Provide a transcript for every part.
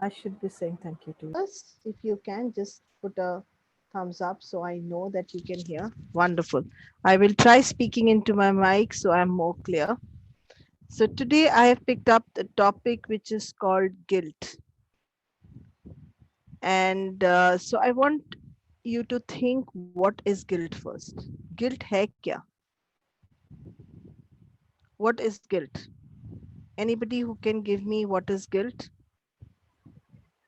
I should be saying thank you to you. First, if you can just put a thumbs up so I know that you can hear. Wonderful. I will try speaking into my mic so I'm more clear. So today I have picked up the topic which is called guilt. And so I want you to think, what is guilt first? Guilt hai kya? What is guilt? Anybody who can give me what is guilt?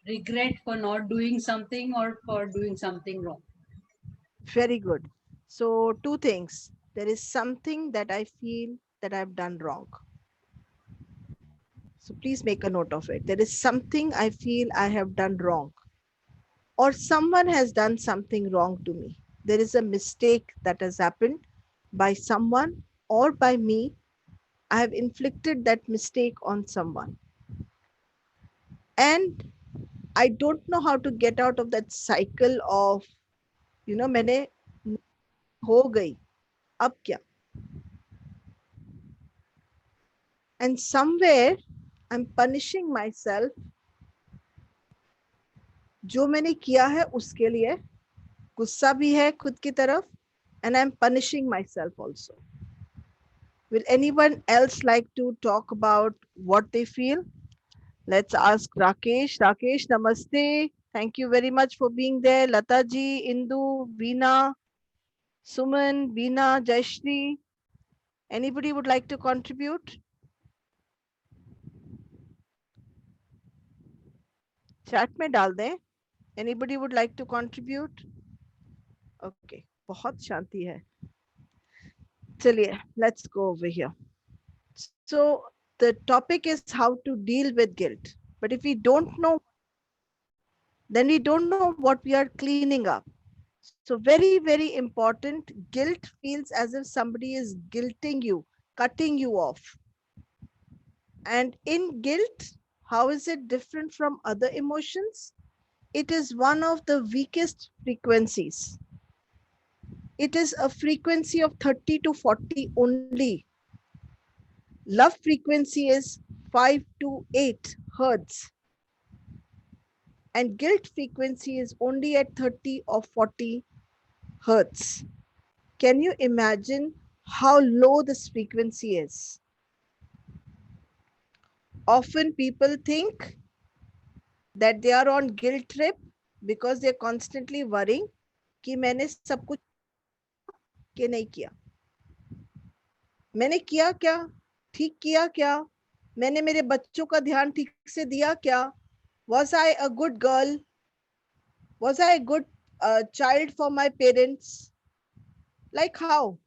Regret for not doing something or for doing something wrong. Very good. So, two things. There is something that I feel that I've done wrong. So, please make a note of it. There is something I feel I have done wrong, or someone has done something wrong to me. There is a mistake that has happened by someone or by me. I have inflicted that mistake on someone. And I don't know how to get out of that cycle of, मैंने हो गई, अब क्या? And somewhere I'm punishing myself जो मैंने किया है उसके लिए, गुस्सा भी है खुद की तरफ, and I'm punishing myself also. Will anyone else like to talk about what they feel? Let's ask Rakesh. Rakesh, namaste. Thank you very much for being there. Lata ji, Indu, Veena, Suman, Veena, Jayashri. Anybody would like to contribute? Chat में डाल दें. Anybody would like to contribute? Okay, बहुत शांति है. चलिए, let's go over here. So the topic is how to deal with guilt. But if we don't know, then we don't know what we are cleaning up. So very, very important. Guilt feels as if somebody is guilting you, cutting you off. And in guilt, how is it different from other emotions? It is one of the weakest frequencies. It is a frequency of 30 to 40 only. Love frequency is 5 to 8 hertz, and guilt frequency is only at 30 or 40 hertz. Can you imagine how low this frequency is? Often people think that they are on guilt trip because they're constantly worrying कि मैंने सब कुछ कि नहीं किया, मैंने किया क्या, ठीक किया क्या, मैंने मेरे बच्चों का ध्यान ठीक से दिया क्या, was I a good girl, was I a good child for my parents? Like how?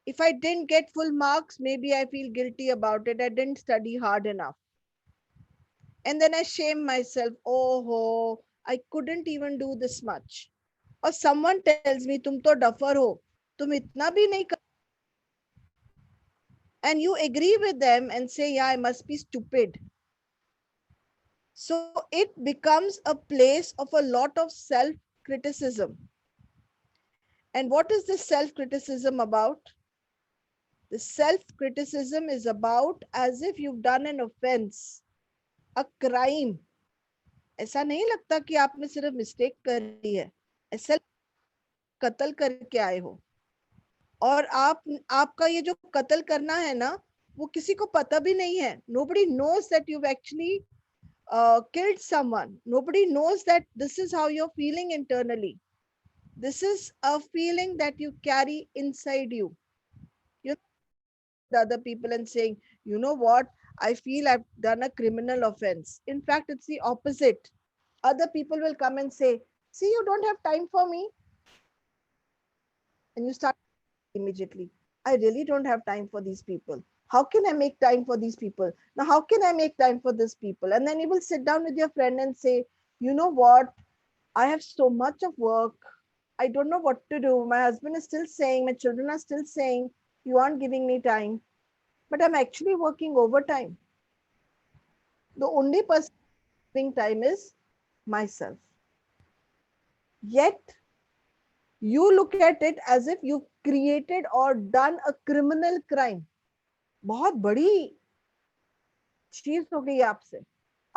If I didn't get full marks, maybe I feel guilty about it. I didn't study hard enough. And then I shame myself. Oh, I couldn't even do this much. Or someone tells me, तुम तो duffer हो, तुम इतना भी नहीं कर. And you agree with them and say, yeah, I must be stupid. So it becomes a place of a lot of self-criticism. And what is this self-criticism about? The self-criticism is about as if you've done an offense, a crime. ऐसा नहीं लगता कि आपने सिर्फ mistake करी है, ऐसा कत्ल करके आए हो. और आपका ये जो कत्ल करना है ना, वो किसी को पता भी नहीं है. Nobody knows that you've actually killed someone. Nobody knows that this is how you're feeling internally. This is a feeling that you carry inside you. You're the other people and saying, you know what, I feel I've done a criminal offense. In fact, it's the opposite. Other people will come and say, see, you don't have time for me. And you start immediately, I really don't have time for these people. How can I make time for these people? Now, how can I make time for these people? And then you will sit down with your friend and say, you know what? I have so much of work. I don't know what to do. My husband is still saying, my children are still saying, you aren't giving me time. But I'm actually working overtime. The only person giving time is myself. Yet, you look at it as if you've created or done a criminal crime. बहुत बड़ी चीज हो गई आपसे.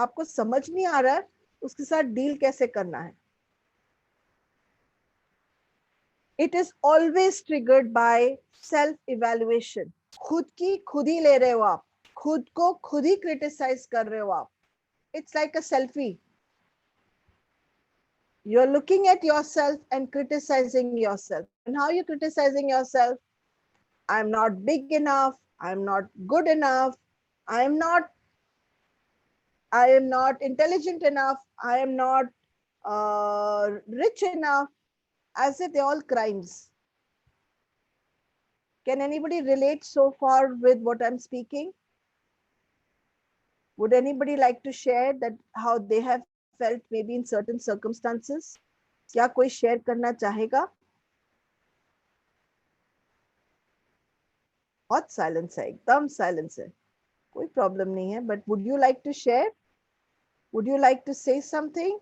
आपको समझ नहीं आ रहा है उसके साथ डील कैसे करना है. It is always triggered by self evaluation. खुद की खुद ही ले रहे हो आप, खुद को खुद ही क्रिटिसाइज कर रहे हो आप. It's like a selfie. You're looking at yourself and criticizing yourself. And how are you criticizing yourself? I'm not big enough. I'm not good enough. I am not intelligent enough. I am not rich enough. As if they're all crimes. Can anybody relate so far with what I'm speaking? Would anybody like to share that how they have felt maybe in certain circumstances? क्या कोई share करना चाहेगा? बहुत silence है, एकदम silence है. कोई problem नहीं है, but would you like to share? Would you like to say something?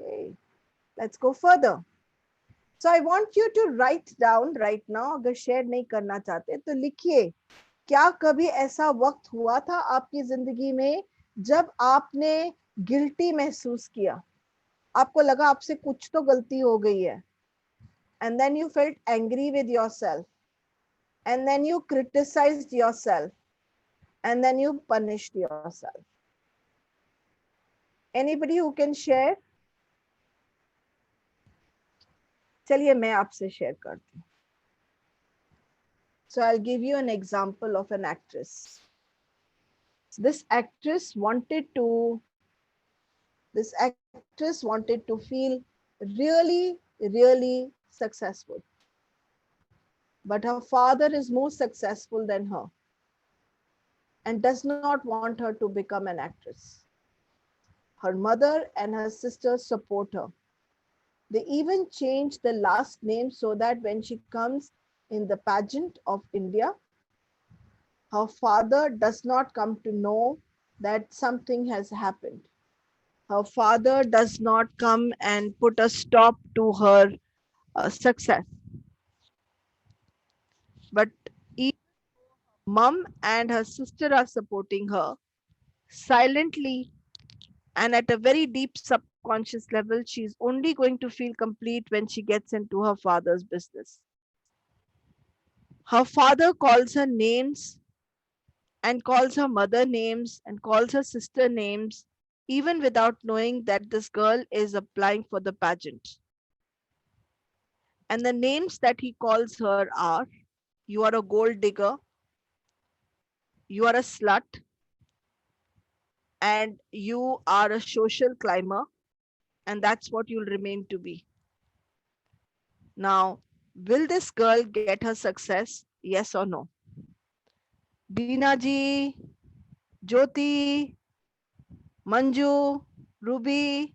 Okay, let's go further. So I want you to write down right now. अगर share नहीं करना चाहते तो लिखिए. क्या कभी ऐसा वक्त हुआ था आपकी जिंदगी में जब आपने गिल्टी महसूस किया, आपको लगा आपसे कुछ तो गलती हो गई है, and then you felt angry with yourself, and then you criticized yourself, and then you punished yourself. Anybody who can share? चलिए मैं आपसे शेयर करती हूँ. So I'll give you an example of an actress. This actress wanted to feel really, really successful. But her father is more successful than her and does not want her to become an actress. Her mother and her sister support her. They even change the last name so that when she comes in the pageant of India, her father does not come to know that something has happened. Her father does not come and put a stop to her success. But even mom and her sister are supporting her silently, and at a very deep subconscious level, she's only going to feel complete when she gets into her father's business. Her father calls her names and calls her mother names and calls her sister names, even without knowing that this girl is applying for the pageant. And the names that he calls her are: you are a gold digger, you are a slut, and you are a social climber, and that's what you'll remain to be. Now, will this girl get her success? Yes or no? Deena ji, Jyoti, Manju, Ruby,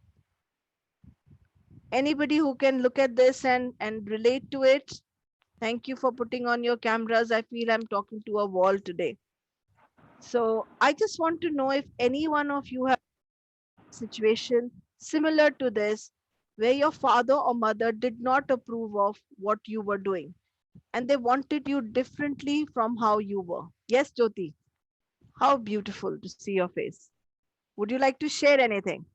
anybody who can look at this and relate to it? Thank you for putting on your cameras. I feel I'm talking to a wall today. So I just want to know if any one of you have a situation similar to this, where your father or mother did not approve of what you were doing and they wanted you differently from how you were. Yes, Jyoti. How beautiful to see your face. Would you like to share anything?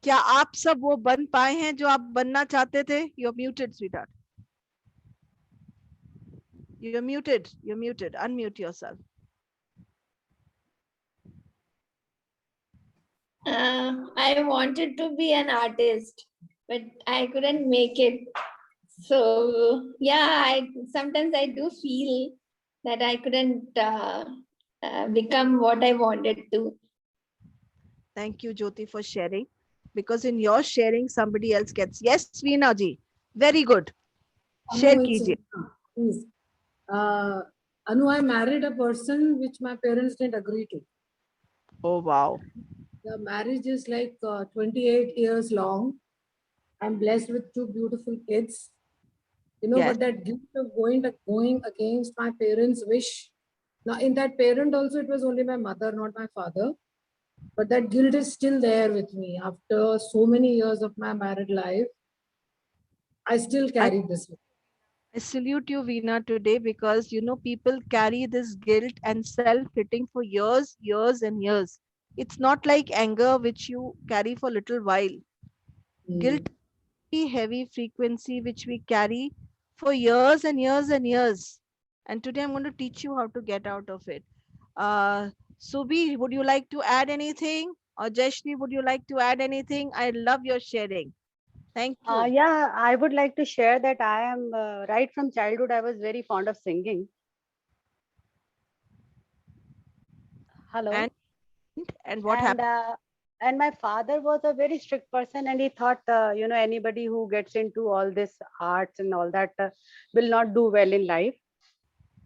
क्या आप सब वो बन पाए हैं जो आप बनना चाहते थे? You're muted, sweetheart. You're muted. You're muted. Unmute yourself. I wanted to be an artist, but I couldn't make it. So yeah, sometimes I do feel that I couldn't become what I wanted to. Thank you, Jyoti, for sharing. Because in your sharing, somebody else gets. Yes, Veena ji. Very good. Share kijiye. Please. Anu, I married a person which my parents didn't agree to. Oh, wow. The marriage is like 28 years long. I'm blessed with 2 beautiful kids. You know, Yes. but that guilt of going against my parents' wish. Now, in that parent also, it was only my mother, not my father. But that guilt is still there with me. After so many years of my married life, I still carry this. I salute you, Veena, today because people carry this guilt and self-hitting for years, years, and years. It's not like anger which you carry for a little while. Mm. Guilt is heavy frequency which we carry for years and years and years. And today I'm going to teach you how to get out of it. Uh, Subi, would you like to add anything? Or Jashni, would you like to add anything? I love your sharing. Thank you. Yeah, I would like to share that I am right from childhood, I was very fond of singing. Hello. And and what And happened? and my father was a very strict person, and he thought, anybody who gets into all this arts and all that will not do well in life.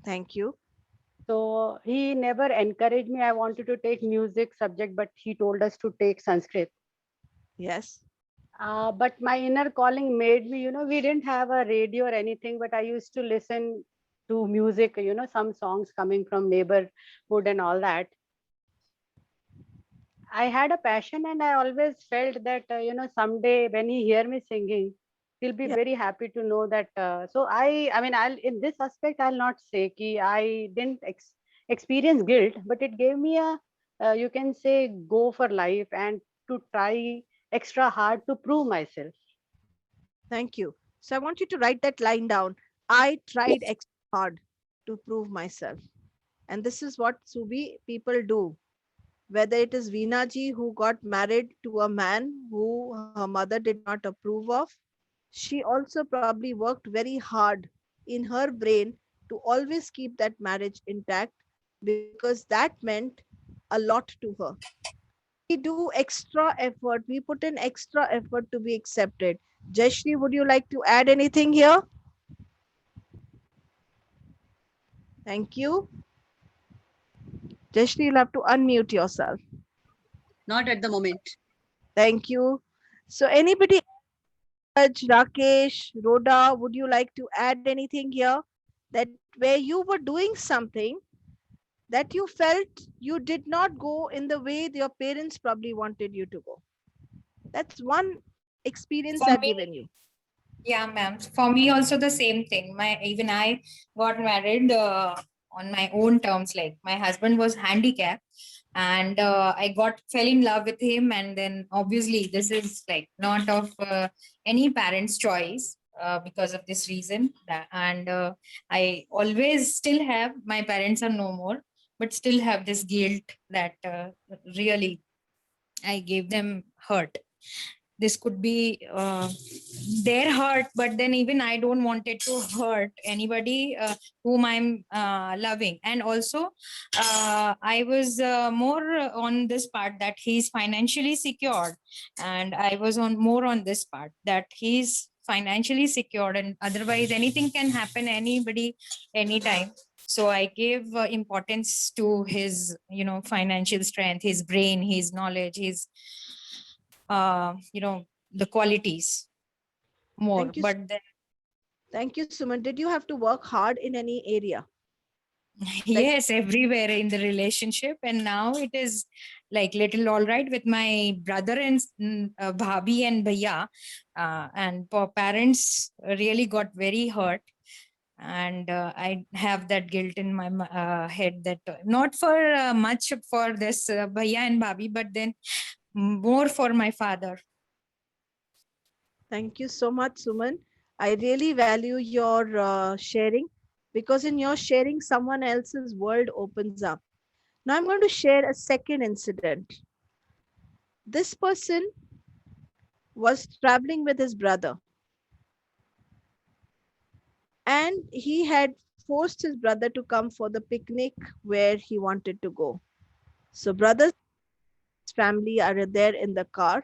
Thank you. So he never encouraged me. I wanted to take music subject, but he told us to take Sanskrit. Yes. But my inner calling made me, we didn't have a radio or anything, but I used to listen to music, some songs coming from neighborhood and all that. I had a passion, and I always felt that, someday when he hear me singing, he'll be Yeah. very happy to know that. So I mean, in this aspect, I'll not say ki I didn't experience guilt, but it gave me a, you can say, go for life and to try extra hard to prove myself. Thank you. So I want you to write that line down. I tried extra hard to prove myself. And this is what Subi people do. Whether it is Veena ji who got married to a man who her mother did not approve of, she also probably worked very hard in her brain to always keep that marriage intact because that meant a lot to her. We do extra effort, we put in extra effort to be accepted. Jashri, would you like to add anything here? Thank you. Jashri, you'll have to unmute yourself. Not at the moment. Thank you. So anybody, Raj, Rakesh, Rhoda, would you like to add anything here? That where you were doing something that you felt you did not go in the way your parents probably wanted you to go. That's one experience For I've me, given you. yeah, ma'am. For me, also the same thing. Even I got married on my own terms. Like my husband was handicapped, and I fell in love with him. And then obviously, this is like not of any parent's choice. Because of this reason, and I always still have, my parents are no more, but still have this guilt that really I gave them hurt. This could be their hurt, but then even I don't want it to hurt anybody whom I'm loving. And also I was more on this part that he's financially secured, and I was on more on this part that he's financially secured, and otherwise anything can happen anybody anytime. So I gave importance to his financial strength, his brain, his knowledge, his the qualities more. Thank you. But then Thank you, Suman. Did you have to work hard in any area? yes, everywhere in the relationship, and now it is like little all right with my brother and bhabi and bhaiya, and parents really got very hurt. And I have that guilt in my head that not for much for this bhaiya and bhabi, but then more for my father. Thank you so much, Suman. I really value your sharing because in your sharing, someone else's world opens up. Now I'm going to share a second incident. This person was traveling with his brother and he had forced his brother to come for the picnic where he wanted to go. So brother's family are there in the car,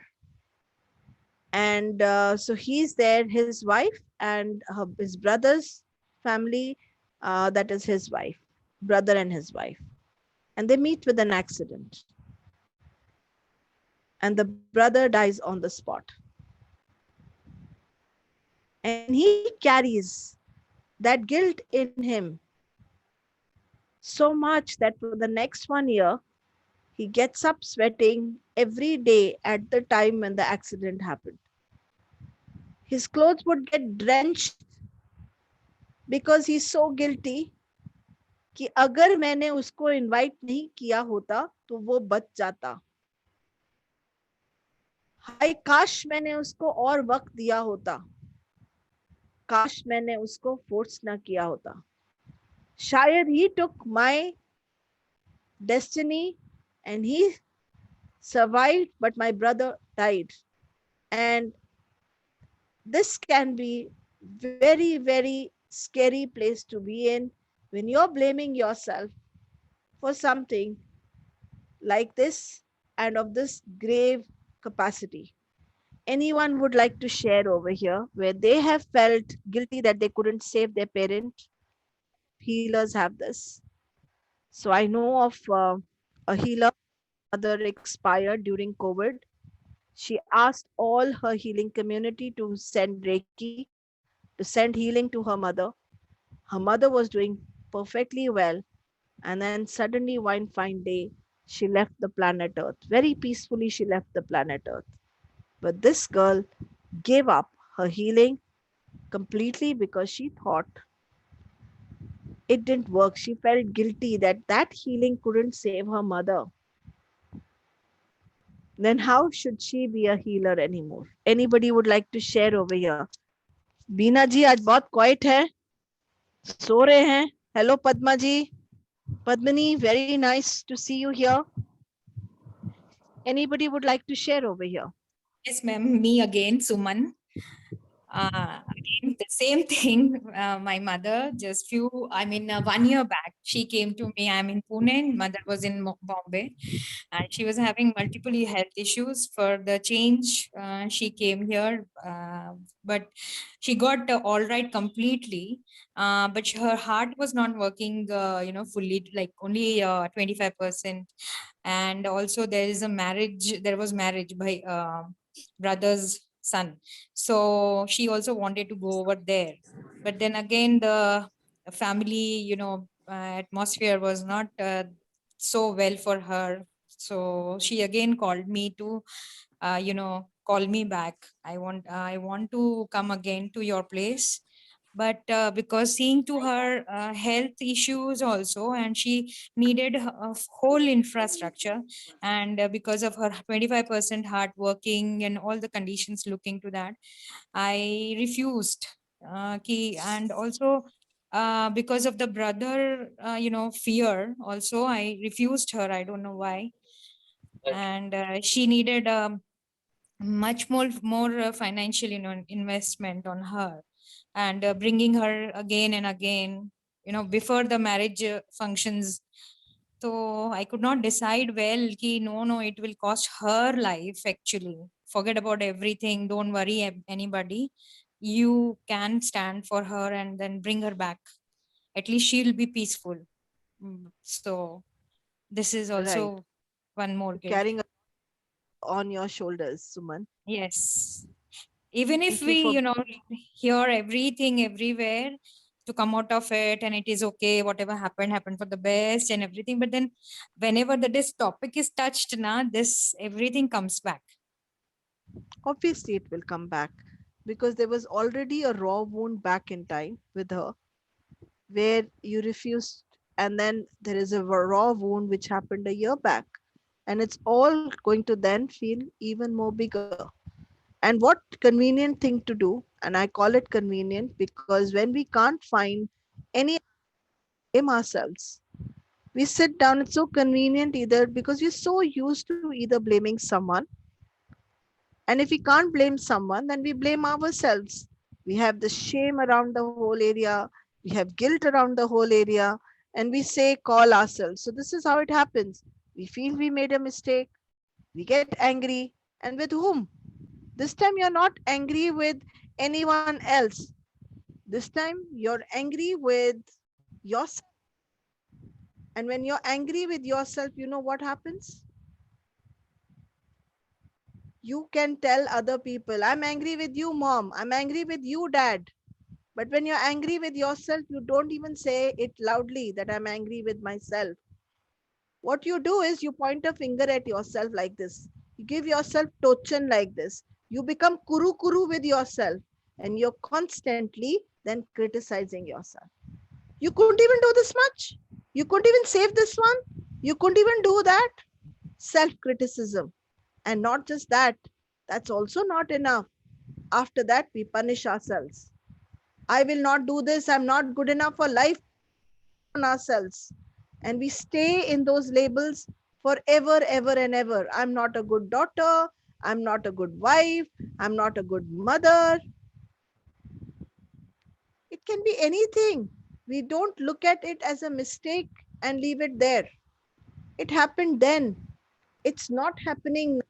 and so he's there, his wife and his brother's family, that is his wife, brother and his wife, and they meet with an accident, and the brother dies on the spot, and he carries that guilt in him so much that for the next 1 year he gets up sweating every day at the time when the accident happened. His clothes would get drenched because he's so guilty कि अगर मैंने उसको invite नहीं किया होता तो वो बच जाता. हाय काश मैंने उसको और वक्त दिया होता, काश मैंने उसको फोर्स ना किया होता. शायद he took my destiny and he survived, but my brother died. And this can be very, very scary place to be in when you're blaming yourself for something like this and of this grave capacity. Anyone would like to share over here where they have felt guilty that they couldn't save their parent? Healers have this. So I know of a healer, mother expired during COVID. She asked all her healing community to send Reiki, to send healing to her mother. Her mother was doing perfectly well. And then suddenly, one fine day, she left the planet Earth. Very peacefully, she left the planet Earth. But this girl gave up her healing completely because she thought it didn't work. She felt guilty that that healing couldn't save her mother. Then how should she be a healer anymore? Anybody would like to share over here? बीना जी आज बहुत quite है, सो रहे हैं. Hello Padma ji, Padmini, very nice to see you here. Anybody would like to share over here? Yes, ma'am. Me again, Suman. Again, the same thing. My mother, just 1 year back, she came to me. I'm in Pune. Mother was in Bombay, and she was having multiple health issues. For the change, she came here, but she got all right completely. But her heart was not working, fully, like only 25%. And also, there was marriage by brother's son, so she also wanted to go over there, but then again the family atmosphere was not so well for her, so she again called me to call me back. I want to come again to your place, but because seeing to her health issues also, and she needed a whole infrastructure, and because of her 25% hard working and all the conditions looking to that, I refused. And also because of the brother fear also, I refused her. I don't know why. And she needed much more financial investment on her, and bringing her again and again before the marriage functions. So I could not decide well ki no, it will cost her life actually. Forget about everything, don't worry anybody, you can stand for her and then bring her back, at least she'll be peaceful. So this is Right. also one more guilt. Carrying on your shoulders, Suman. Yes. Even if Thank you we, for hear everything everywhere to come out of it, and it is okay, whatever happened for the best and everything. But then whenever this topic is touched, this everything comes back. obviously it will come back because there was already a raw wound back in time with her where you refused, and then there is a raw wound which happened a year back, and it's all going to then feel even more bigger. And what convenient thing to do, and I call it convenient because when we can't find any blame ourselves, we sit down. It's so convenient either because we're so used to either blaming someone, and if we can't blame someone, then we blame ourselves. We have the shame around the whole area, we have guilt around the whole area, and we say, call ourselves. So, this is how it happens. We feel we made a mistake, we get angry, and with whom? This time, you're not angry with anyone else. This time, you're angry with yourself. And when you're angry with yourself, you know what happens? You can tell other people, I'm angry with you, mom. I'm angry with you, dad. But when you're angry with yourself, you don't even say it loudly that I'm angry with myself. What you do is you point a finger at yourself like this. You give yourself tochan like this. You become kuru kuru with yourself. And you're constantly than criticizing yourself. You couldn't even do this much. You couldn't even save this one. You couldn't even do that. Self-criticism. And not just that, that's also not enough. After that, we punish ourselves. I will not do this. I'm not good enough for life on ourselves. And we stay in those labels forever, ever and ever. I'm not a good daughter. I'm not a good wife. I'm not a good mother. It can be anything. We don't look at it as a mistake and leave it there. It happened then. It's not happening.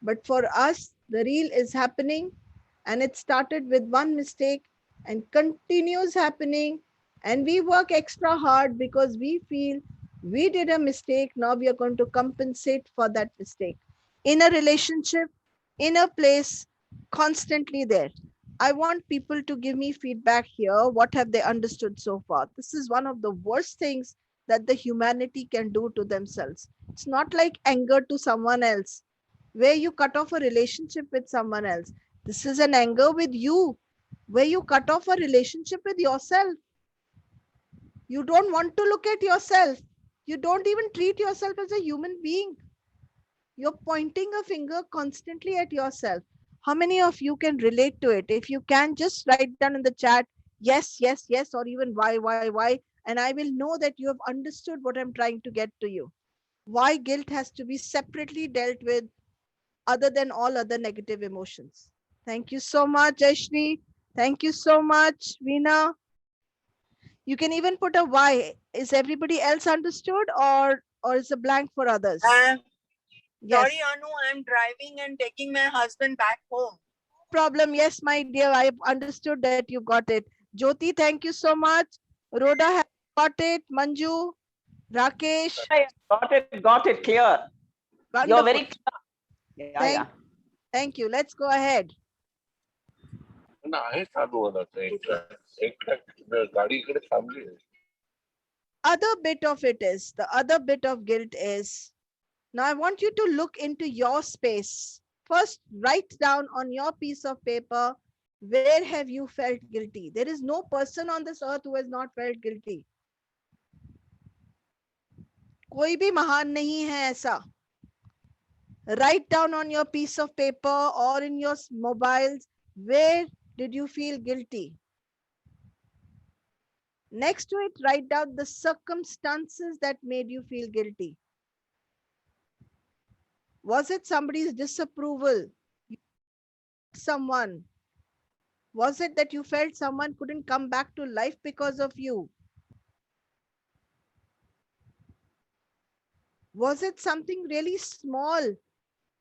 But for us, the real is happening, and it started with one mistake and continues happening. And we work extra hard because we feel we did a mistake. Now we are going to compensate for that mistake. In a relationship, in a place, constantly there. I want people to give me feedback here. What have they understood so far? This is one of the worst things that the humanity can do to themselves. It's not like anger to someone else, where you cut off a relationship with someone else. This is an anger with you, where you cut off a relationship with yourself. You don't want to look at yourself. You don't even treat yourself as a human being. You're pointing a finger constantly at yourself. How many of you can relate to it? If you can, just write down in the chat, yes, yes, yes, or even why, and I will know that you have understood what I'm trying to get to you. Why guilt has to be separately dealt with other than all other negative emotions. Thank you so much, Ashri. Thank you so much, Veena. You can even put a why. Is everybody else understood, or is a blank for others? Yes. Sorry, Anu, I'm driving and taking my husband back home. Problem. Yes, my dear, I understood that you got it. Jyoti, thank you so much. Rhoda has got it. Manju, Rakesh. Got it clear. You're very Wonderful. clear. Yeah. Thank you. Let's go ahead. आहे चालू होणार एक गाडी इकडे थांबली आहे. Other bit of it is, the other bit of guilt is, now I want you to look into your space. First, write down on your piece of paper, where have you felt guilty? There is no person on this earth who has not felt guilty. कोई भी महान नहीं है ऐसा. Write down on your piece of paper or in your mobiles, where did you feel guilty? Next to it, write down the circumstances that made you feel guilty. Was it somebody's disapproval? Someone? Was it that you felt someone couldn't come back to life because of you? Was it something really small?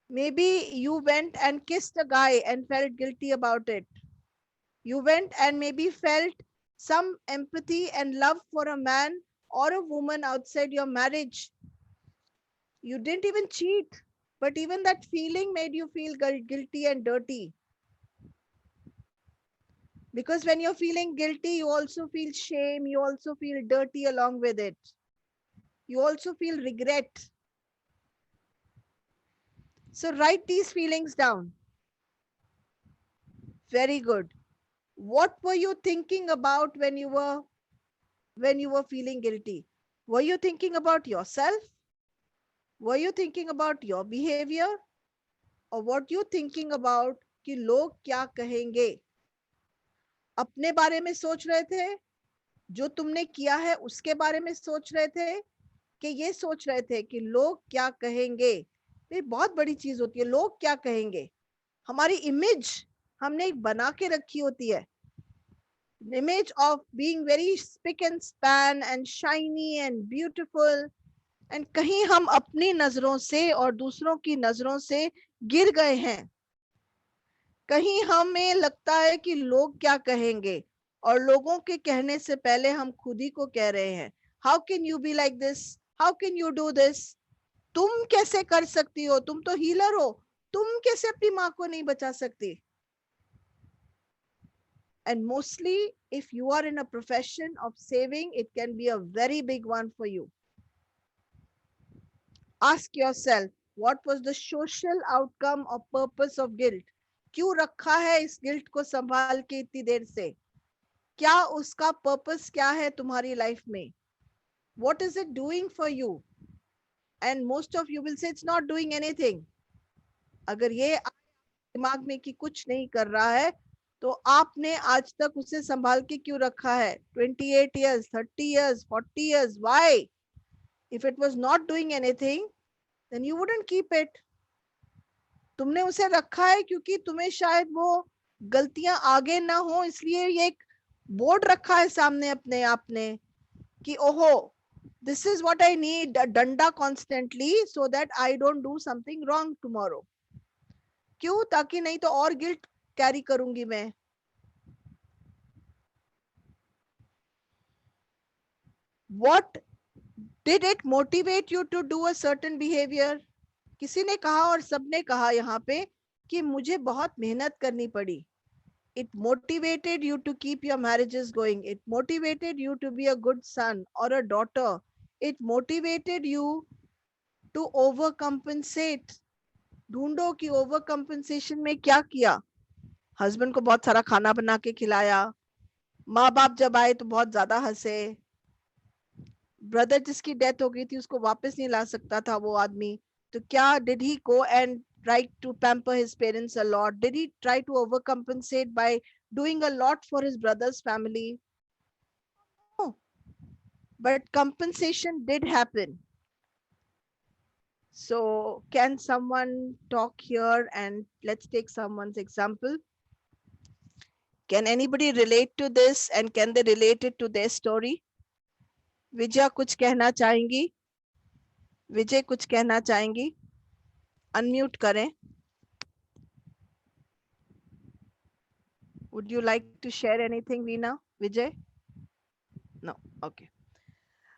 Maybe you went and kissed a guy and felt guilty about it. You went and maybe felt some empathy and love for a man or a woman outside your marriage. You didn't even cheat, but even that feeling made you feel guilty and dirty. Because when you're feeling guilty, you also feel shame, you also feel dirty along with it. You also feel regret. So write these feelings down. Very good. What were you thinking about when you were feeling guilty? Were you thinking about yourself? Were you thinking about your behavior? Or what you thinking about कि लोग क्या कहेंगे? अपने बारे में सोच रहे थे, जो तुमने किया है उसके बारे में सोच रहे थे, कि ये सोच रहे थे कि लोग क्या कहेंगे? ये बहुत बड़ी चीज होती है, लोग क्या कहेंगे? हमारी इमेज हमने एक बना के रखी होती है, image of being very spick and span and shiny and beautiful, and कहीं हम अपनी नजरों से और दूसरों की नजरों से गिर गए हैं. कहीं हमें लगता है कि लोग क्या कहेंगे, और लोगों के कहने से पहले हम खुद ही को कह रहे हैं, how can you be like this? How can you do this? तुम कैसे कर सकती हो? तुम तो हीलर हो, तुम कैसे अपनी माँ को नहीं बचा सकती? And mostly, if you are in a profession of saving, it can be a very big one for you. Ask yourself, what was the social outcome or purpose of guilt? क्यों रखा है इस guilt को संभाल के इतनी देर से? क्या उसका पर्पस क्या है तुम्हारी लाइफ में? What is it doing for you? And most of you will say it's not doing anything. अगर ये दिमाग में कि कुछ नहीं कर रहा है तो आपने आज तक उसे संभाल के क्यों रखा है? 28 years, 30 years, 40 years. Why? If it was not doing anything, then you wouldn't keep it. तुमने उसे रखा है क्योंकि तुम्हें शायद वो गलतियां आगे ना हो, इसलिए ये एक बोर्ड रखा है सामने अपने आपने कि ओहो, this is what I need, a डंडा constantly so that I don't do something wrong tomorrow. क्यों? ताकि नहीं तो और गिल्ट कैरी करूंगी मैं. What did it motivate you to do a certain behavior? किसी ने कहा और सबने कहा यहाँ पे कि मुझे बहुत मेहनत करनी पड़ी. It motivated you to keep your marriages going. It motivated you to be a good son or a daughter. It motivated you to overcompensate. ढूंढो कि overcompensation में क्या किया. हस्बैंड को बहुत सारा खाना बना के खिलाया, माँ बाप जब आए तो बहुत ज्यादा हंसे, ब्रदर जिसकी डेथ हो गई थी उसको वापस नहीं ला सकता था वो आदमी, तो क्या did he go and try to pamper his parents a lot? Did he try to overcompensate by doing a lot for his brother's family? No. But compensation did happen. So can someone talk here and let's take someone's example? Can anybody relate to this and can they relate it to their story? Vijaya कुछ कहना चाहेंगी? विजय कुछ कहना चाहेंगी? Unmute करें. Would you like to share anything, Veena? Vijay? No. Okay.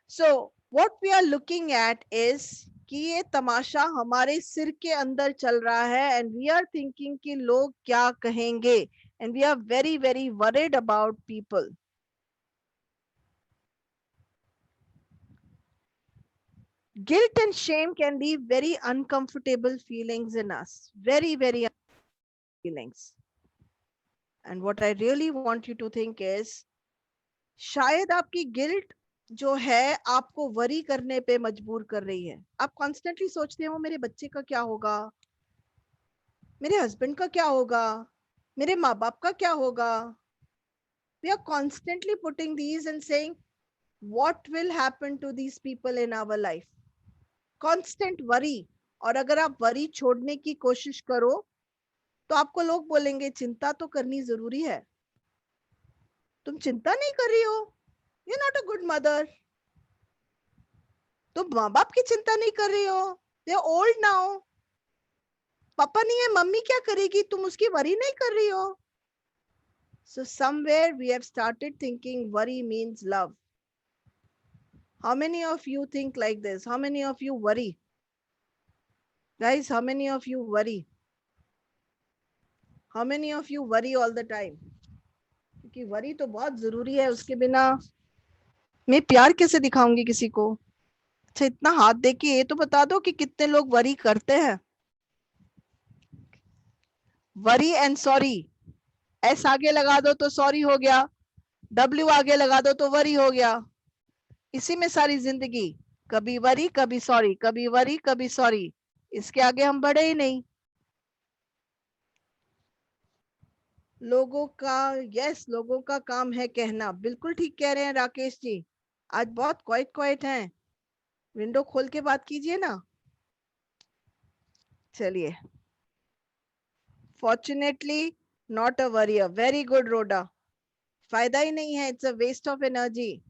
So what we are looking at is कि ये तमाशा हमारे सिर के अंदर चल रहा है and we are thinking कि लोग क्या कहेंगे and we are very very worried about people. Guilt and shame can be very uncomfortable feelings in us, very very feelings. And what I really want you to think is शायद आपकी guilt जो है आपको worry करने पे मजबूर कर रही है. आप कॉन्स्टेंटली सोचते हो मेरे बच्चे का क्या होगा, मेरे हस्बैंड का क्या होगा, मेरे माँ बाप का क्या होगा. We are constantly putting these and saying what will happen to these people in our life. Constant worry. और अगर आप वरी छोड़ने की कोशिश करो तो आपको लोग बोलेंगे चिंता तो करनी जरूरी है, तुम चिंता नहीं कर रही हो, you're not a good mother. तुम माँ बाप की चिंता नहीं कर रही हो, they are old now. पापा नहीं है, मम्मी क्या करेगी, तुम उसकी वरी नहीं कर रही हो. So somewhere we have started thinking worry means love. How many of you think like this? How many of you worry? Guys, how many of you worry? How many of you worry all the time? क्योंकि worry तो बहुत जरूरी है, उसके बिना मैं प्यार कैसे दिखाऊंगी किसी को. अच्छा इतना हाथ दे के ये तो बता दो कि कितने लोग वरी करते हैं. वरी एंड सॉरी, एस आगे लगा दो तो सॉरी हो गया, डब्ल्यू आगे लगा दो तो वरी हो गया. इसी में सारी जिंदगी, कभी वरी कभी सॉरी, कभी वरी कभी सॉरी, इसके आगे हम बढ़े ही नहीं. लोगों का यस, लोगों का काम है कहना. बिल्कुल ठीक कह रहे हैं राकेश जी, आज बहुत क्वाइट क्वाइट हैं. विंडो खोल के बात कीजिए ना. चलिए. Fortunately not a warrior. Very good रोडा. फायदा ही नहीं है, it's a waste of energy.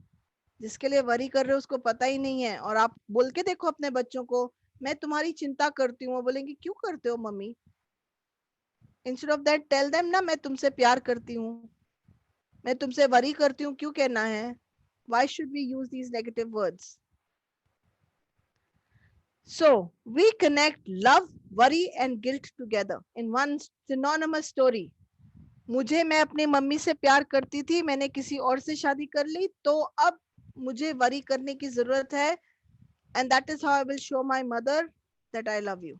जिसके लिए वरी कर रहे हो उसको पता ही नहीं है. और आप बोल के देखो अपने बच्चों को मैं तुम्हारी चिंता करती हूँ, वो बोलेंगे क्यों करते हो mummy. Instead of that tell them ना मैं तुमसे प्यार करती हूँ, मैं तुमसे वरी करती हूँ, क्यों कहना है. Why should we use these negative words? So we connect love, worry and guilt together in one synonymous story. मुझे, मैं अपनी मम्मी से प्यार करती थी, मैंने किसी और से शादी कर ली, तो अब मुझे वरी करने की जरूरत है. And that is how I will show my mother that I love you.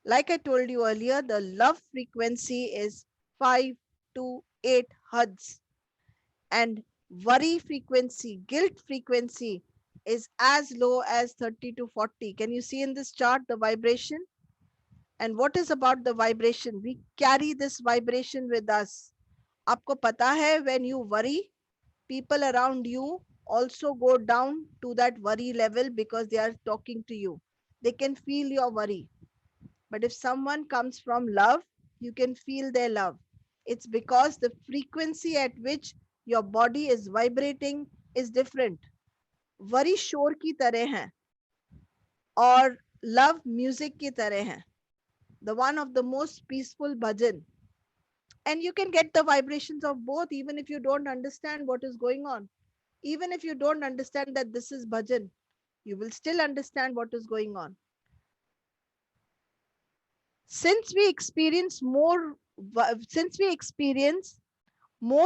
Like I told you earlier, the love frequency is 5 to 8 hertz. and worry frequency, guilt frequency is as low as 30 to 40. Can you see in this chart the vibration? And what is about the vibration? We carry this vibration with us. आपको पता है, when you worry, people around you also go down to that worry level because they are talking to you. They can feel your worry. But if someone comes from love, you can feel their love. It's because the frequency at which your body is vibrating is different. Worry शोर की तरह है और love music की तरह है. The one of the most peaceful bhajan. And you can get the vibrations of both even if you don't understand what is going on. Even if you don't understand that this is bhajan, you will still understand what is going on. Since we experience more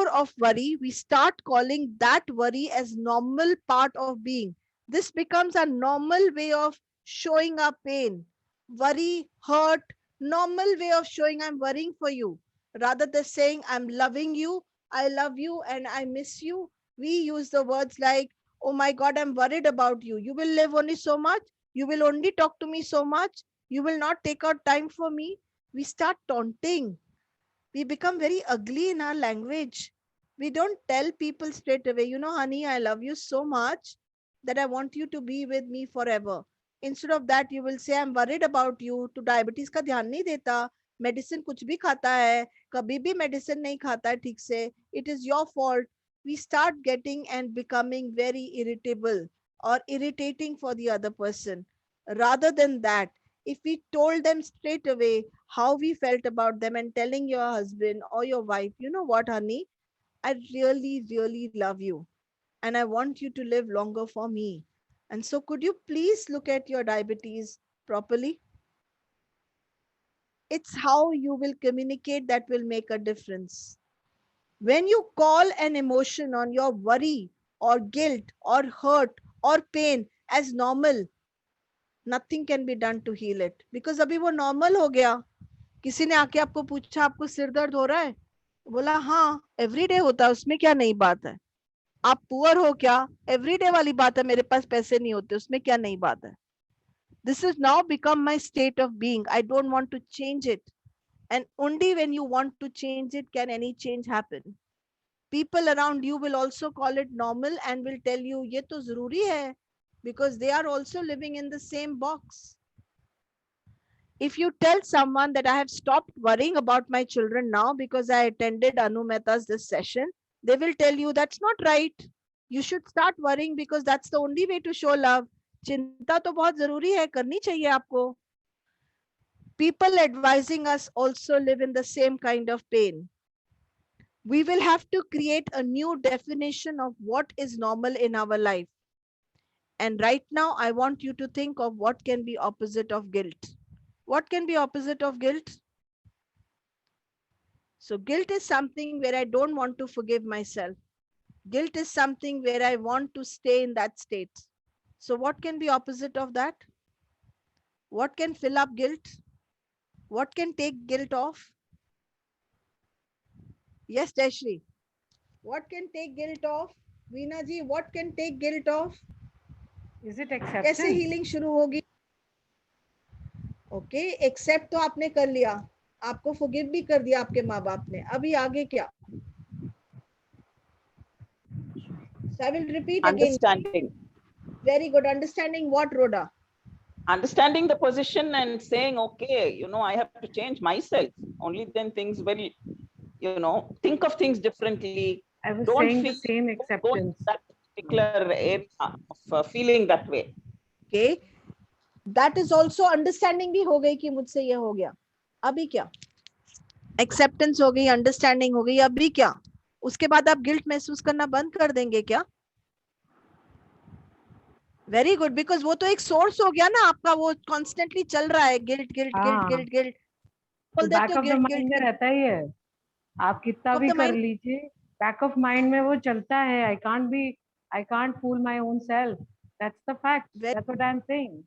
of worry, we start calling that worry as normal part of being. This becomes a normal way of showing our pain. Worry, hurt, normal way of showing I'm worrying for you. Rather than saying I'm loving you, I love you and I miss you, we use the words like, oh my God, I'm worried about you. You will live only so much. You will only talk to me so much. You will not take out time for me. We start taunting. We become very ugly in our language. We don't tell people straight away, you know, honey, I love you so much that I want you to be with me forever. Instead of that, you will say, I'm worried about you. To diabetes का ध्यान नहीं देता, medicine कुछ भी खाता है, कभी भी medicine नहीं खाता है ठीक से. It is your fault. We start getting and becoming very irritable or irritating for the other person. Rather than that, if we told them straight away how we felt about them and telling your husband or your wife, you know what, honey, I really, really love you and I want you to live longer for me. And so could you please look at your diabetes properly? It's how you will communicate that will make a difference. When you call an emotion on your worry or guilt or hurt or pain as normal, nothing can be done to heal it. Because अभी वो normal हो गया. किसी ने आके आपको पूछा आपको सिर दर्द हो रहा है, बोला हाँ एवरीडे होता है, उसमें क्या नई बात है. आप पुअर हो क्या, एवरीडे वाली बात है, मेरे पास पैसे नहीं होते, उसमें क्या नई बात है. This has now become my state of being. I don't want to change it. And only when you want to change it can any change happen. People around you will also call it normal and will tell you ये तो जरूरी है, because they are also living in the same box. If you tell someone that I have stopped worrying about my children now because I attended Anu Mehta's this session, they will tell you that's not right. You should start worrying because that's the only way to show love. चिंता तो बहुत जरूरी है, करनी चाहिए आपको. People advising us also live in the same kind of pain. We will have to create a new definition of what is normal in our life. And right now, I want you to think of what can be opposite of guilt. What can be opposite of guilt? So guilt is something where I don't want to forgive myself. Guilt is something where I want to stay in that state. So what can be opposite of that? What can fill up guilt? What can take guilt off? Yes, Jayashree. What can take guilt off? Veena ji, what can take guilt off? Is it acceptance? कैसे healing शुरू होगी? Okay, accept तो आपने कर लिया, आपको forgive भी कर दिया आपके माँ बाप ने. अभी आगे क्या? So I will repeat again. Understanding. Very good. Understanding what, Rhoda? Understanding the position and saying, okay, you know, I have to change myself. Only then things will, you know, think of things differently. I was Don't saying the feel- same Go in acceptance. that particular area of feeling that way. Okay. That is also understanding भी हो गई कि मुझसे ये हो गया. अभी क्या? Acceptance हो गई, understanding हो गई, अभी क्या? उसके बाद आप guilt महसूस करना बंद कर देंगे क्या? Very good, because वो तो एक source हो गया ना आपका, वो constantly चल रहा है, guilt. तो back of the mind में रहता ही है. आप कितना भी कर लीजिए, back of mind में वो चलता है. I can't fool my own self. That's the fact. That's what I'm saying.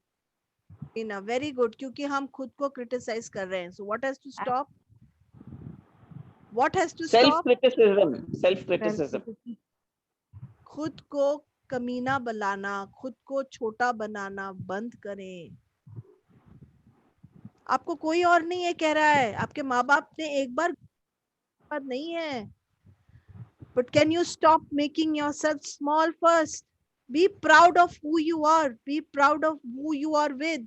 Very good, क्योंकि हम खुद को criticize कर रहे हैं. So what has to stop? What has to stop? Self-criticism. Self-criticism. खुद को कमीना बनाना, खुद को छोटा बनाना बंद करें। आपको कोई और नहीं ये कह रहा है, आपके माँ बाप ने एक बार बात नहीं है, but can you stop making yourself small first? Be proud of who you are, be proud of who you are with.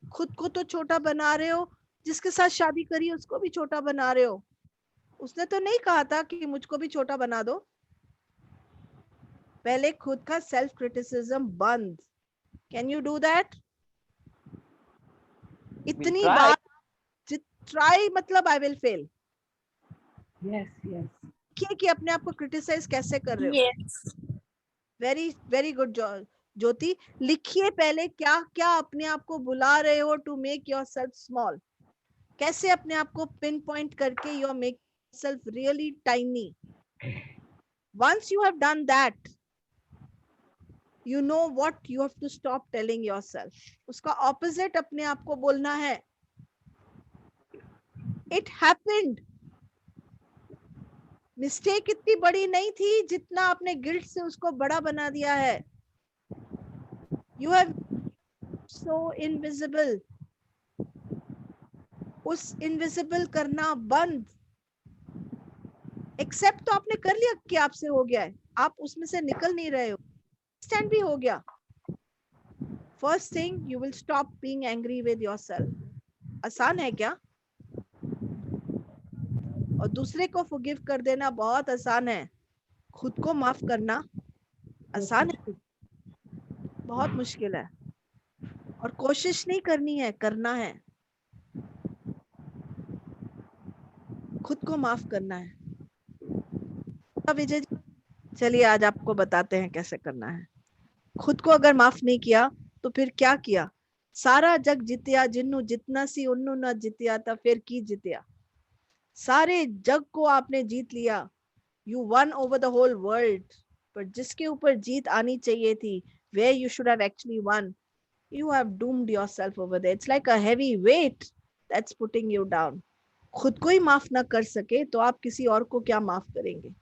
खुद को तो छोटा बना रहे हो, जिसके साथ शादी करी उसको भी छोटा बना रहे हो। उसने तो नहीं कहा था कि मुझको भी छोटा बना दो। पहले खुद का सेल्फ क्रिटिसिज्म बंद। Can you do that? इतनी try. बार ट्राई मतलब I will fail. Yes, yes. कि अपने आप को क्रिटिसाइज कैसे कर रहे हो। Yes. वेरी वेरी गुड ज्योति। लिखिए पहले क्या क्या अपने आप को बुला रहे हो to make yourself small. कैसे अपने आप को पिन पॉइंट करके you are make self really tiny. Once you have done that, you know what you have to stop telling yourself. उसका opposite अपने आप को बोलना है, it happened. मिस्टेक इतनी बड़ी नहीं थी जितना आपने गिल्ट से उसको बड़ा बना दिया है। You have so invisible. उस इनविजिबल करना बंद। एक्सेप्ट तो आपने कर लिया कि आपसे हो गया है, आप उसमें से निकल नहीं रहे हो। स्टैंड भी हो गया। First thing you will stop being angry with yourself. आसान है क्या? और दूसरे को फॉरगिव कर देना बहुत आसान है। खुद को माफ करना आसान है, बहुत मुश्किल है। और कोशिश नहीं करनी है, करना है। खुद को माफ करना है। विजय जी, चलिए आज आपको बताते हैं कैसे करना है। खुद को अगर माफ नहीं किया तो फिर क्या किया? सारा जग जितिया जिन्नु जितना सी उन्नु न जितिया था फिर की जितिया। सारे जग को आपने जीत लिया। You won over the whole world. पर जिसके ऊपर जीत आनी चाहिए थी, where you should have actually won, you have doomed yourself over there. It's like a heavy weight that's putting you down. खुद को ही माफ ना कर सके तो आप किसी और को क्या माफ करेंगे?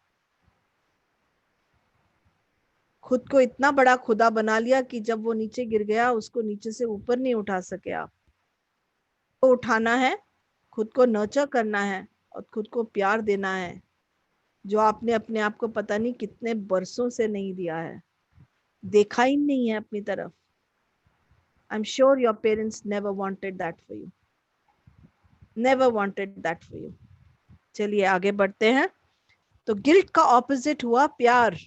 खुद को इतना बड़ा खुदा बना लिया कि जब वो नीचे गिर गया उसको नीचे से ऊपर नहीं उठा सके आप। तो उठाना है, खुद को नर्चर करना है और खुद को प्यार देना है, जो आपने अपने आप को पता नहीं कितने बरसों से नहीं दिया है, देखा ही नहीं है अपनी तरफ। I am sure your parents never wanted that for you, never wanted that for you. चलिए आगे बढ़ते हैं। तो गिल्ट का ऑपोजिट हुआ प्यार।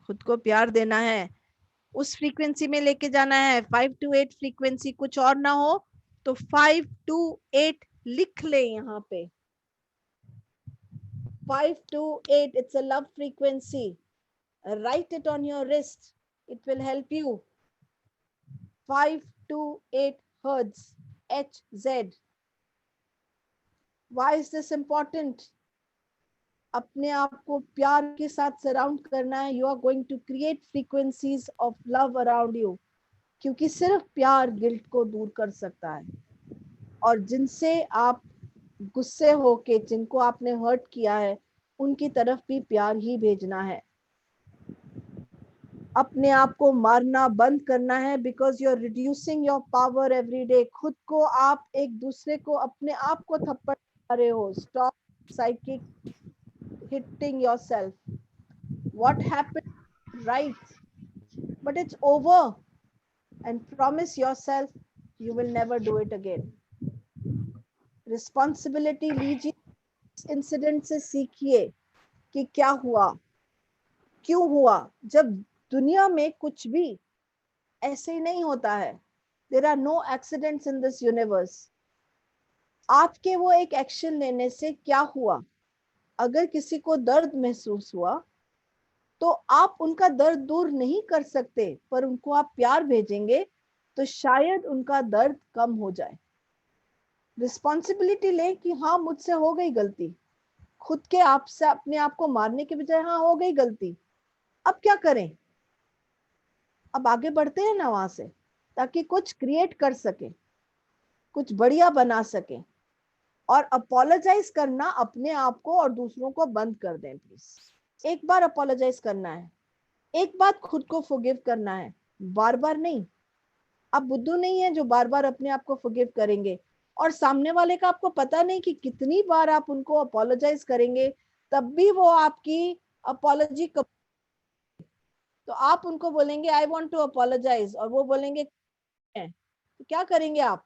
खुद को प्यार देना है, उस फ्रीक्वेंसी में लेके जाना है। 5 to 8 फ्रीक्वेंसी, कुछ और ना हो तो 5 to 8 लिख ले यहाँ पे। 5 to 8, it's a love frequency. Write it on your wrist. It will help you. 5 to 8 hertz, HZ. Why is this important? अपने आप को प्यार के साथ सराउंड करना है। You are going to create frequencies of love around you, क्योंकि सिर्फ प्यार गिल्ट को दूर कर सकता है। और जिनसे आप गुस्से होके, जिनको आपने हर्ट किया है, उनकी तरफ भी प्यार ही भेजना है। अपने आप को मारना बंद करना है, because you are reducing your power every day. खुद को आप एक दूसरे को, अपने आप को थप्पड़ मार रहे हो। Stop psychic hitting yourself. What happened, right? But it's over. And promise yourself you will never do it again. Responsibility लीजिए। इंसिडेंट से सीखिए कि क्या हुआ, क्यों हुआ। जब दुनिया में कुछ भी ऐसे ही नहीं होता है। There are no accidents in this universe. आपके वो एक एक्शन लेने से क्या हुआ? अगर किसी को दर्द महसूस हुआ तो आप उनका दर्द दूर नहीं कर सकते, पर उनको आप प्यार भेजेंगे तो शायद उनका दर्द कम हो जाए। रिस्पॉन्सिबिलिटी लें कि हाँ मुझसे हो गई गलती। खुद के आप से अपने आप को मारने के बजाय हाँ हो गई गलती, अब क्या करें? अब आगे बढ़ते हैं ना वहां से, ताकि कुछ क्रिएट कर सके, कुछ बढ़िया बना सके। और अपोलोजाइज करना अपने आप को और दूसरों को बंद कर दें प्लीज। एक बार अपोलोजाइज करना है, एक बात खुद को फॉरगिव करना है, बार बार नहीं। आप बुद्धू नहीं है जो बार बार अपने आप को फॉरगिव करेंगे, और सामने वाले का आपको पता नहीं कि कितनी बार आप उनको अपोलोजाइज करेंगे तब भी वो आपकी अपोलॉजी, तो आप उनको बोलेंगे आई वांट टू अपोलोजाइज और वो बोलेंगे तो क्या करेंगे आप?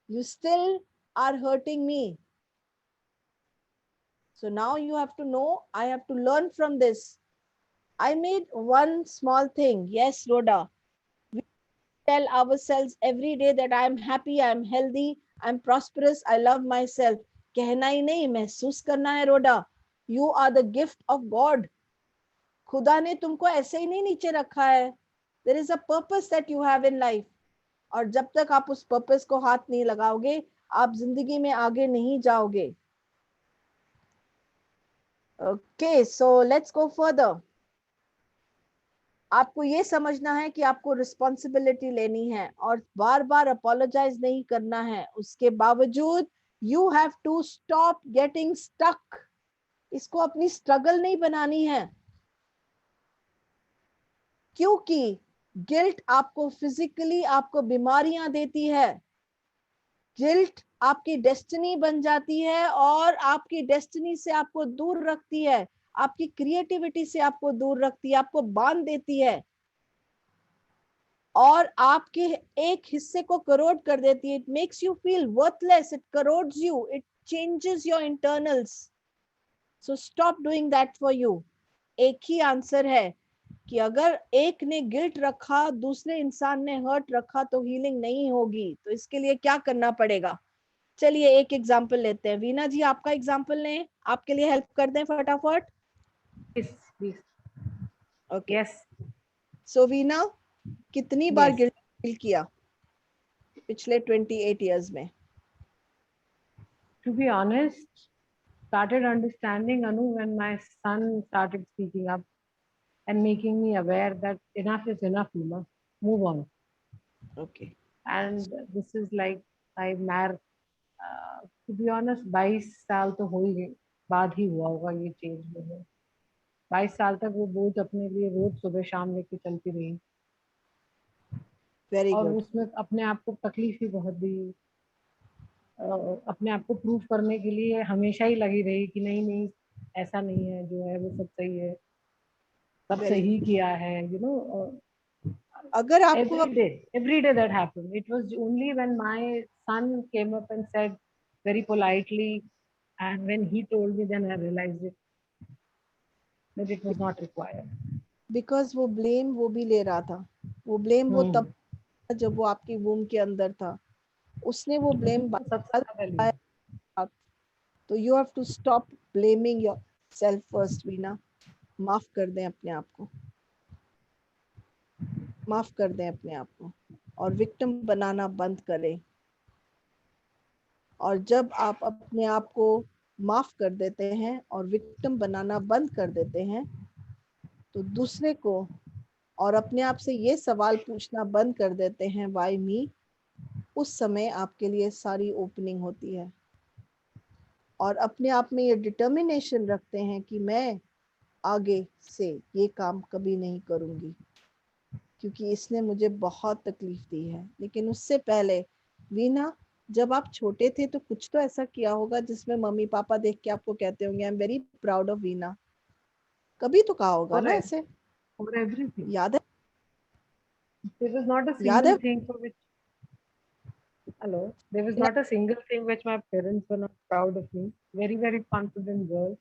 You still are hurting me. So now you have to know, I have to learn from this. I made one small thing. Yes, Rhoda. We tell ourselves every day that I am happy, I am healthy, I am prosperous, I love myself. कहना ही नहीं, महसूस करना है रोडा. You are the gift of God. खुदा ने तुमको ऐसे ही नहीं नीचे रखा है. There is a purpose that you have in life. और जब तक आप उस पर्पस को हाथ नहीं लगाओगे, आप जिंदगी में आगे नहीं जाओगे. Okay, so let's go further. आपको ये समझना है कि आपको रिस्पॉन्सिबिलिटी लेनी है और बार बार अपोलोजाइज नहीं करना है. उसके बावजूद you have to stop getting stuck. इसको अपनी स्ट्रगल नहीं बनानी है, क्योंकि गिल्ट आपको फिजिकली आपको बीमारियां देती है. गिल्ट आपकी डेस्टिनी बन जाती है और आपकी डेस्टिनी से आपको दूर रखती है, आपकी क्रिएटिविटी से आपको दूर रखती है, आपको बांध देती है और आपके एक हिस्से को करोड कर देती है. It makes you feel worthless, it crores you, it changes your internals. So stop doing that for you. एक ही आंसर है कि अगर एक ने गिल्ट रखा, दूसरे इंसान ने हर्ट रखा, तो हीलिंग नहीं होगी. तो इसके लिए क्या करना पड़ेगा? चलिए एक एग्जांपल लेते हैं. वीना जी आपका एग्जांपल लें, आपके लिए हेल्प कर दें फटाफट. Okay, Yes. सो वीना कितनी बार Yes. गिल्ट फील किया पिछले 28 इयर्स में? To be honest, started understanding Anu when my son started speaking up and making me aware that enough is enough, Uma. Move on. Okay, And this is like I married. To be honest, 22 साल तो हो ही गए बाद ही हुआ होगा ये change मुझे. 22 साल तक वो बोझ अपने लिए रोज सुबह शाम लेके चलती रही वेरी और गुड. उसमें अपने आप को तकलीफ भी बहुत दी. अपने आप को प्रूव करने के लिए हमेशा ही लगी रही कि नहीं नहीं ऐसा नहीं है, जो है वो सब सही है, सब Very सही किया है, you know. अगर आपको every day that happened. It was only when my son came up and said very politely, and when he told me, then I realized it that it was not required. Because वो blame वो भी ले रहा था. वो blame वो तब जब वो आपकी वूम के अंदर था, उसने वो ब्लेम सबसे पहले तो you have to stop blaming yourself first. Veena, माफ कर दें अपने आप को, माफ कर दें अपने आप को और विक्टिम बनाना बंद करें. और जब आप अपने आप को माफ कर देते हैं और विक्टिम बनाना बंद कर देते हैं, तो दूसरे को और अपने आप से ये सवाल पूछना बंद कर देते हैं व्हाई मी, उस समय आपके लिए सारी ओपनिंग होती है. और अपने आप में ये डिटर्मिनेशन रखते हैं कि मैं आगे से ये काम कभी नहीं करूंगी क्योंकि इसने मुझे बहुत तकलीफ दी है. लेकिन उससे पहले वीना, जब आप छोटे थे तो कुछ तो ऐसा किया होगा जिसमें मम्मी पापा देख के आपको कहते होंगे I am very proud of Veena. कभी तो कहा होगा ना ऐसे? for everything. याद है? There was not a याद है? single thing for which there was not a single thing which my parents were not proud of me. Very, very confident girl,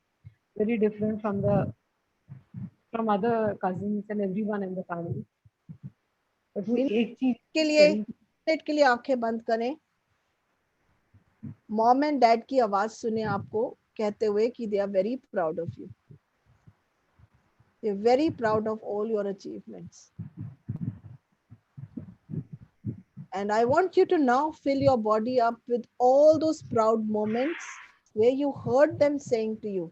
very different from other cousins and everyone in the family. But वो एक चीज के लिए आंखें बंद करें. Mom and dad की आवाज सुने आपको कहते हुए कि they are very proud of you. They are very proud of all your achievements. And I want you to now fill your body up with all those proud moments where you heard them saying to you,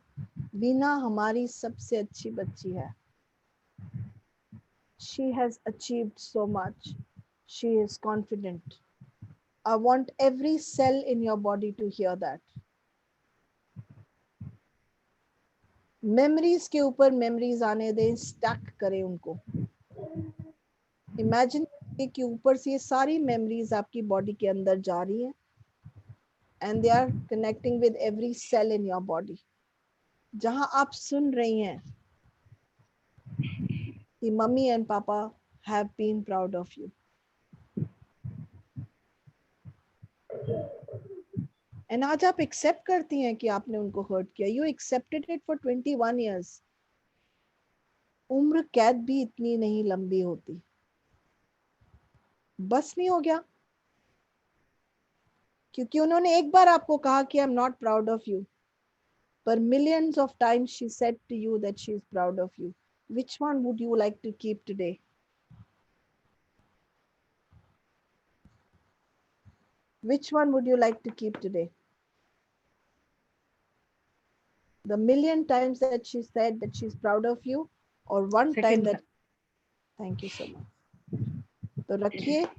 Veena हमारी सबसे अच्छी बच्ची है. She has achieved so much. She is confident. I want every cell in your body to hear that. Memories के ऊपर memories आने दें, stack करें उनको। इमेजिन के ऊपर से ये सारी मेमोरीज आपकी बॉडी के अंदर जा रही हैं and they are connecting with every cell in your body. जहां आप सुन रही हैं कि mummy and papa have been proud of you, and आज आप एक्सेप्ट करती हैं कि आपने उनको हर्ट किया। You accepted it for 21 years। उम्र कैद भी इतनी नहीं लंबी होती। बस नहीं हो गया क्योंकि उन्होंने एक बार आपको कहा कि I am not proud of you, पर millions of times she said to you that she is proud of you. Which one would you like to keep today? Which one would you like to keep today? The million times that she said that she's proud of you, or one time Second that, thank you so much. So rakhiye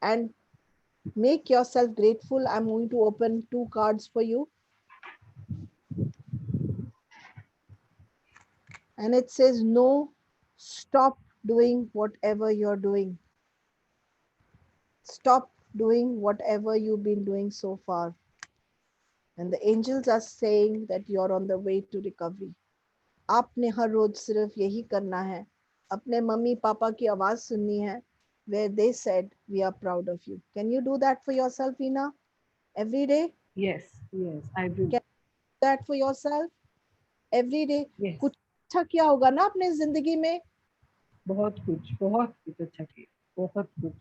and make yourself grateful. I'm going to open 2 cards for you. And it says, no, stop doing whatever you're doing. Stop doing whatever you've been doing so far. And the angels are saying that you're on the way to recovery. आपने हर रोज सिर्फ यही करना है, अपने mummy papa की आवाज सुननी है, where they said we are proud of you. Can you do that for yourself, Veena? Every day? yes, yes, I do. Can you do that for yourself? Every day? Yes, कुछ अच्छा किया होगा ना अपने जिंदगी में? बहुत कुछ अच्छा किया, बहुत कुछ।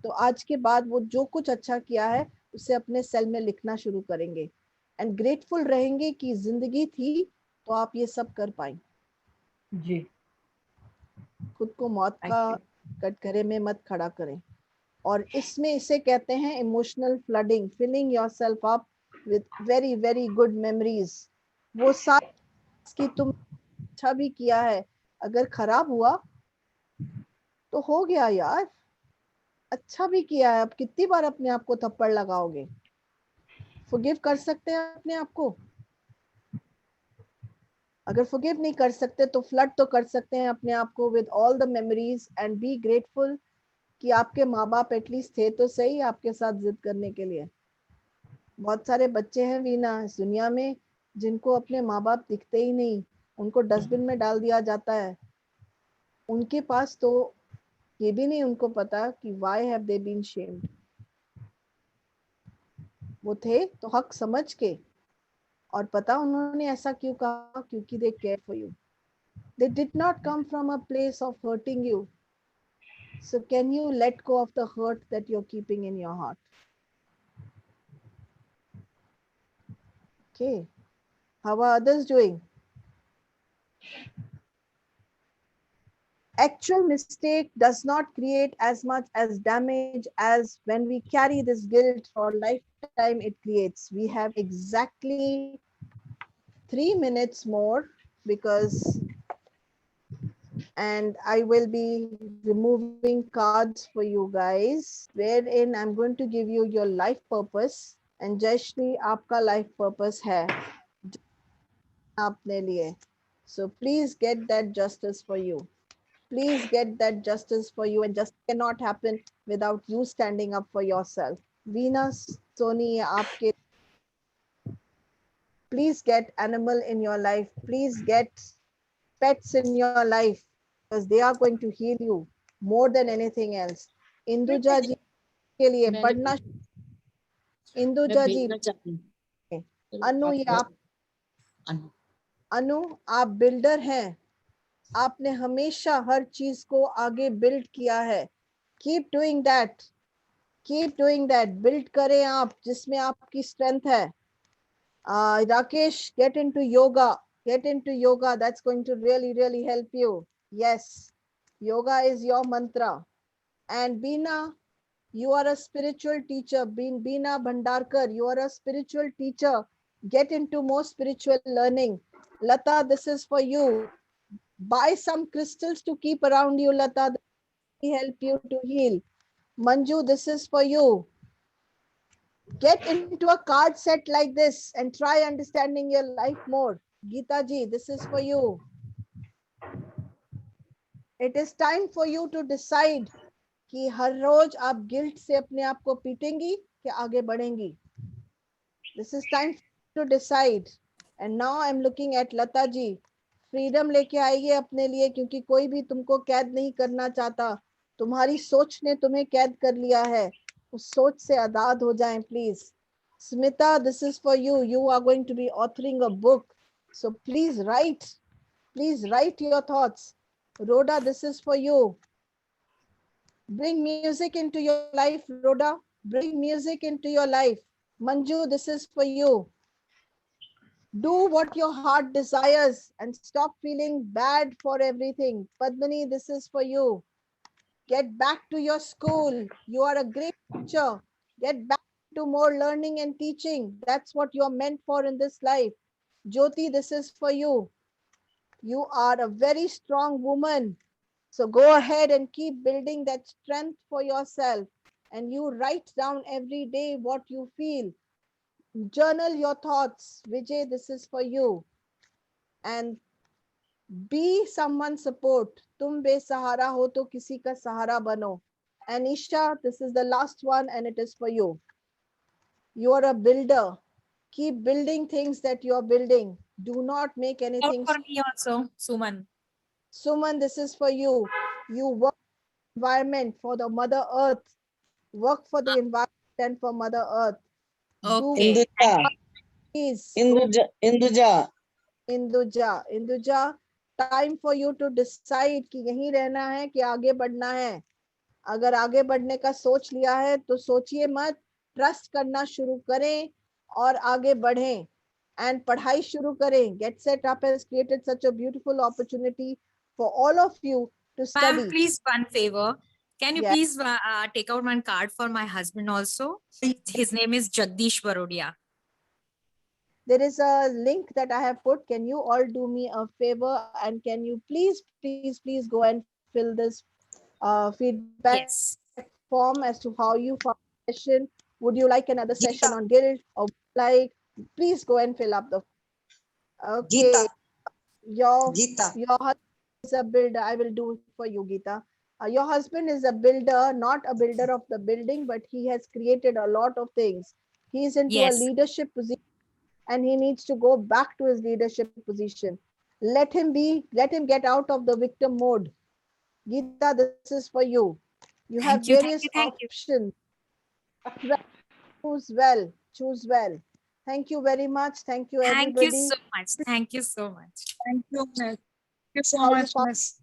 तो आज के बाद वो जो कुछ अच्छा किया है उसे अपने सेल में लिखना शुरू करेंगे एंड ग्रेटफुल रहेंगे कि जिंदगी थी तो आप ये सब कर पाए। जी, खुद को मौत Thank का you. कटघरे में मत खड़ा करें। और इसमें इसे कहते हैं emotional flooding, filling yourself up with very very good memories. वो सारी कि तुम अच्छा भी किया है, अगर खराब हुआ तो हो गया यार, अच्छा भी किया है, अब कितनी बार अपने आप को थप्पड़ लगाओगे? फॉरगिव कर सकते हैं अपने आप को? अगर फॉरगिव नहीं कर सकते तो फ्लड तो कर सकते हैं अपने आप को with all the memories and be grateful कि आपके माँ बाप एटलीस्ट थे तो सही आपके साथ जिद करने के लिए। बहुत सारे बच्चे हैं वीना इस दुनिया में जिनको अपने माँ बाप दिखते ही नहीं, उनको डस्टबिन में डाल दिया जाता है। उनके पास तो ये भी नहीं उनको पता कि why have they been shamed। वो थे तो हक समझ के, और पता उन्होंने ऐसा क्यों कहा? क्योंकि they care for you. They did not come from a place of hurting you. So can you let go of the hurt that you're keeping in your heart? Okay. How are others doing? Actual mistake does not create as much as damage as when we carry this guilt for lifetime it creates. We have exactly 3 minutes more because, and I will be removing cards for you guys, wherein I'm going to give you your life purpose. And Jayashri, आपका life purpose है आपने लिए. So please get that justice for you. Please get that justice for you, and just cannot happen without you standing up for yourself. Venus, Sony, आपके, please get animal in your life. Please get pets in your life because they are going to heal you more than anything else. Induja जी के लिए पढ़ना, इंदुजा जी, अनु ये आप, अनु आप builder हैं, आपने हमेशा हर चीज को आगे बिल्ड किया है। Keep doing that, keep doing that. Build करें आप जिसमें आपकी स्ट्रेंथ है। Rakesh, get into yoga, get into yoga. That's going to really really help you. Yes, yoga is your mantra. And Beena, you are a spiritual teacher. Beena Bhandarkar, you are a spiritual teacher. Get into more spiritual learning. Lata, this is for you. Buy some crystals to keep around you, Lata. They help you to heal. Manju, this is for you. Get into a card set like this and try understanding your life more. Geeta ji, this is for you. It is time for you to decide कि हर रोज आप guilt से अपने आप को पीटेंगी कि आगे बढ़ेंगी. This is time to decide. And now I'm looking at Lata ji. Freedom लेके आइए अपने लिए, क्योंकि कोई भी तुमको कैद नहीं करना चाहता. तुम्हारी सोच ने तुम्हें कैद कर लिया है. उस सोच से आजाद हो जाएं please. Smita, this is for you. You are going to be authoring a book. So please write. Please write your thoughts. Rhoda, this is for you. Bring music into your life, Rhoda. Bring music into your life. Manju, this is for you. Do what your heart desires and stop feeling bad for everything. Padmini, this is for you. Get back to your school. You are a great teacher. Get back to more learning and teaching. That's what you're meant for in this life. Jyoti, this is for you. You are a very strong woman. So go ahead and keep building that strength for yourself. And you write down every day what you feel. Journal your thoughts. Vijay, this is for you. And be someone's support. Tum besahara ho to kisi ka sahara bano. And Isha, this is the last one and it is for you. You are a builder. Keep building things that you are building. Do not make anything. For me also, Suman. Suman, this is for you. You work environment for the Mother Earth. Work for the environment and for Mother Earth. Okay. Please. Induja. Induja, time for you to decide कि यहीं रहना है कि आगे बढ़ना है. अगर आगे बढ़ने का सोच लिया है तो सोचिए मत, ट्रस्ट करना शुरू करें और आगे बढ़ें and पढ़ाई शुरू करें. Get Set Up has created such a beautiful opportunity for all of you to study. Ma'am, please one favor. Can you Yes. please take out one card for my husband also? His name is Jagdish Barodia. There is a link that I have put. Can you all do me a favor and can you please go and fill this feedback Yes. form as to how you found the session. Would you like another session on guilt or like? Please go and fill up the. Okay. Your husband is a builder. I will do it for you, Geeta. Your husband is a builder, not a builder of the building, but he has created a lot of things. He is into a Yes. leadership position and he needs to go back to his leadership position. Let him get out of the victim mode. Geeta, this is for you. You have Thank you, various thank you. options. Choose well. Thank you very much. Thank you, Thank everybody. you so much. Thank you so much. Thank you, miss. Thank you so How you much, found- miss.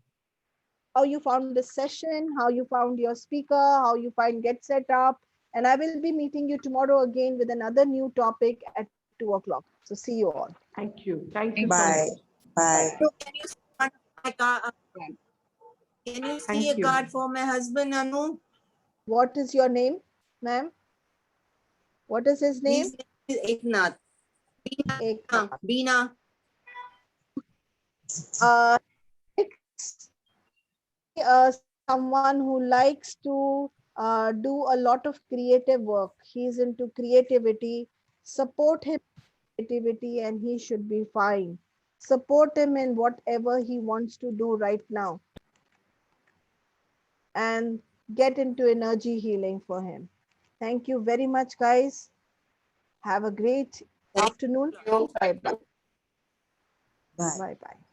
How you found this session, how you found your speaker, how you find Get Set Up. And I will be meeting you tomorrow again with another new topic at 2 o'clock. So see you all. Thank you. Thank you. Bye. Bye. So can you see my card? Can you see Thank a you. card for my husband, Anu? What is your name, ma'am? What is his name? His name is Eknath. Eknath. Beena. Someone who likes to do a lot of creative work. He's into creativity. Support him in creativity and he should be fine. Support him in whatever he wants to do right now. And get into energy healing for him. Thank you very much, guys. Have a great afternoon. Bye-bye. Bye. Bye-bye.